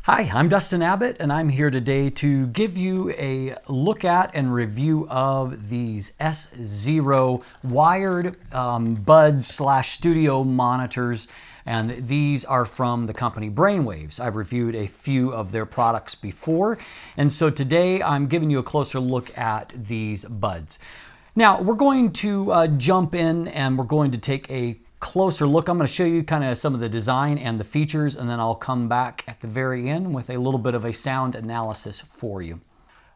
Hi, I'm Dustin Abbott, and I'm here today to give you a look at and review of these S0 wired buds/studio monitors. And these are from the company Brainwavz. I've reviewed a few of their products before, and so today I'm giving you a closer look at these buds. Now, we're going to jump in and we're going to take a closer look. I'm going to show you kind of some of the design and the features, and then I'll come back at the very end with a little bit of a sound analysis for you.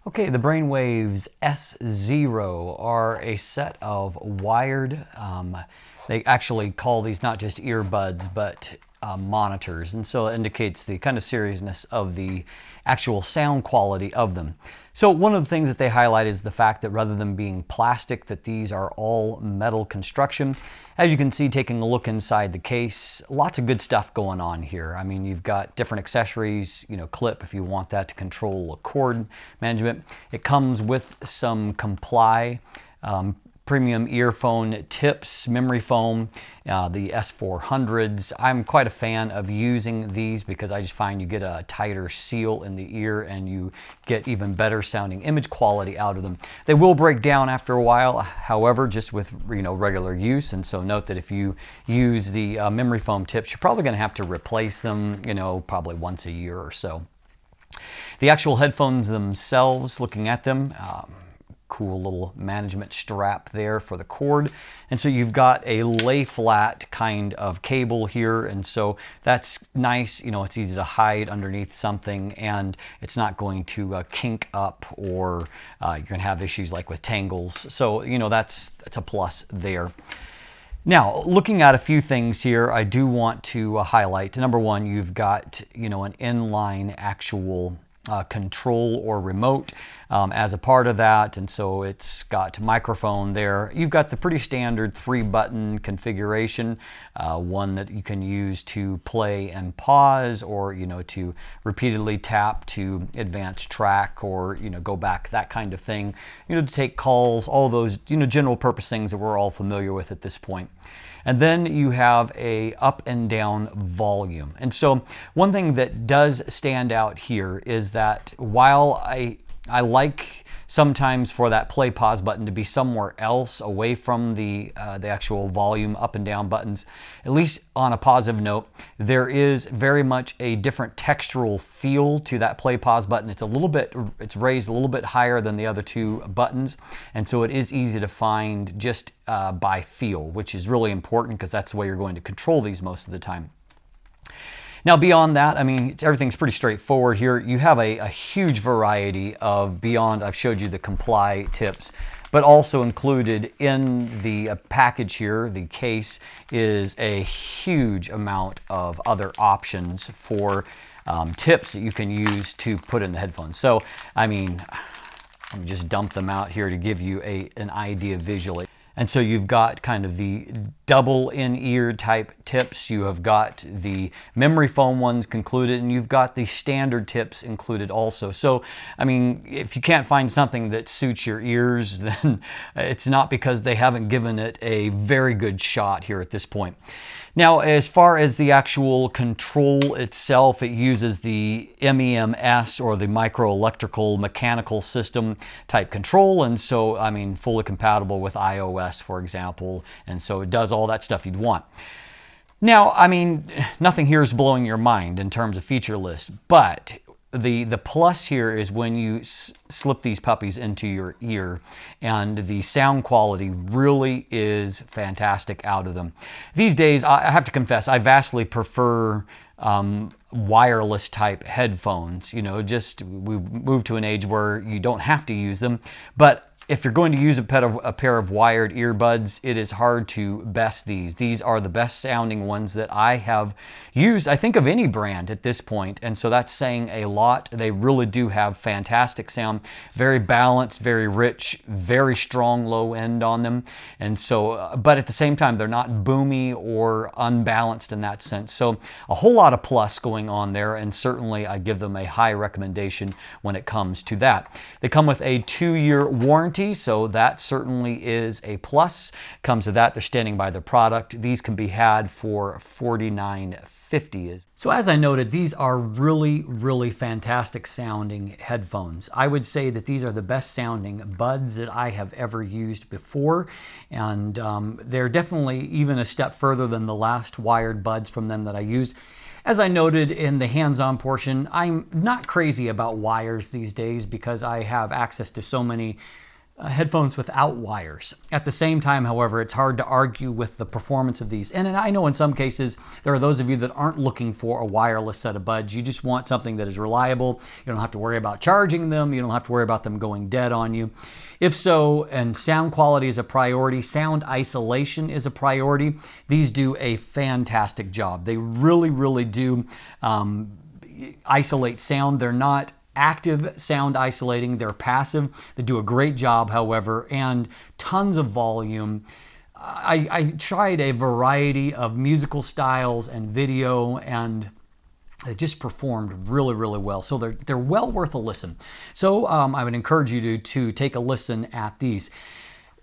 Okay, the Brainwavz S0 are a set of wired, they actually call these not just earbuds, but monitors, and so it indicates the kind of seriousness of the actual sound quality of them. So one of the things that they highlight is the fact that rather than being plastic, that these are all metal construction. As you can see, taking a look inside the case, lots of good stuff going on here. I mean, you've got different accessories, clip if you want that to control cord management. It comes with some Comply premium earphone tips, memory foam, the S400s. I'm quite a fan of using these because I just find you get a tighter seal in the ear and you get even better sounding image quality out of them. They will break down after a while, however, just with regular use, and so note that if you use the memory foam tips, you're probably going to have to replace them, probably once a year or so. The actual headphones themselves, looking at them, cool little management strap there for the cord, and so you've got a lay flat kind of cable here, and so that's nice. It's easy to hide underneath something, and it's not going to kink up, or you're going to have issues like with tangles. So that's a plus there. Now, looking at a few things here, I do want to highlight. Number one, you've got an inline actual control or remote as a part of that, and so it's got microphone there. You've got the pretty standard 3-button configuration, one that you can use to play and pause, or to repeatedly tap to advance track, or go back, that kind of thing, to take calls, all those general purpose things that we're all familiar with at this point. And then you have a up and down volume. And so one thing that does stand out here is that while I like sometimes for that play pause button to be somewhere else away from the actual volume up and down buttons, at least on a positive note, there is very much a different textural feel to that play pause button. It's raised a little bit higher than the other two buttons, and so it is easy to find just by feel, which is really important because that's the way you're going to control these most of the time. Now, beyond that, I mean, everything's pretty straightforward here. You have a huge variety of beyond, I've showed you the Comply tips, but also included in the package here, the case, is a huge amount of other options for tips that you can use to put in the headphones. So, I mean, let me just dump them out here to give you an idea visually. And so you've got kind of the double in-ear type tips, you have got the memory foam ones included, and you've got the standard tips included also. So, I mean, if you can't find something that suits your ears, then it's not because they haven't given it a very good shot here at this point. Now, as far as the actual control itself, it uses the MEMS, or the microelectrical mechanical system type control, and so, I mean, fully compatible with iOS, for example, and so it does all that stuff you'd want. Now, I mean, nothing here is blowing your mind in terms of feature list, but the plus here is when you slip these puppies into your ear, and the sound quality really is fantastic out of them. These days, I have to confess, I vastly prefer wireless type headphones. Just we've moved to an age where you don't have to use them, but if you're going to use a pair of wired earbuds, it is hard to best these. These are the best sounding ones that I have used, I think, of any brand at this point, and so that's saying a lot. They really do have fantastic sound, very balanced, very rich, very strong low end on them, and so, but at the same time, they're not boomy or unbalanced in that sense. So a whole lot of plus going on there, and certainly I give them a high recommendation when it comes to that. They come with a 2-year warranty. warranty, so that certainly is a plus. Comes with that, they're standing by their product. These can be had for $49.50. So as I noted, these are really, really fantastic sounding headphones. I would say that these are the best sounding buds that I have ever used before, and they're definitely even a step further than the last wired buds from them that I used. As I noted in the hands-on portion, I'm not crazy about wires these days because I have access to so many headphones without wires. At the same time, however, it's hard to argue with the performance of these. And I know in some cases, there are those of you that aren't looking for a wireless set of buds. You just want something that is reliable. You don't have to worry about charging them. You don't have to worry about them going dead on you. If so, and sound quality is a priority, sound isolation is a priority, these do a fantastic job. They really, really do isolate sound. They're not active sound isolating, they're passive. They do a great job, however, and tons of volume. I tried a variety of musical styles and video, and it just performed really, really well. So they're well worth a listen. So I would encourage you to take a listen at these.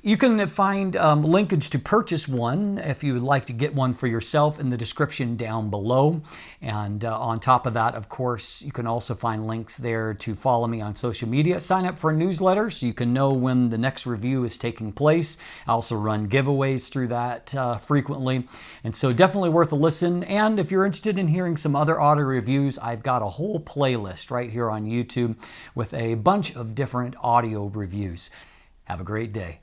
You can find linkage to purchase one if you would like to get one for yourself in the description down below. And on top of that, of course, you can also find links there to follow me on social media. Sign up for a newsletter so you can know when the next review is taking place. I also run giveaways through that frequently. And so definitely worth a listen. And if you're interested in hearing some other audio reviews, I've got a whole playlist right here on YouTube with a bunch of different audio reviews. Have a great day.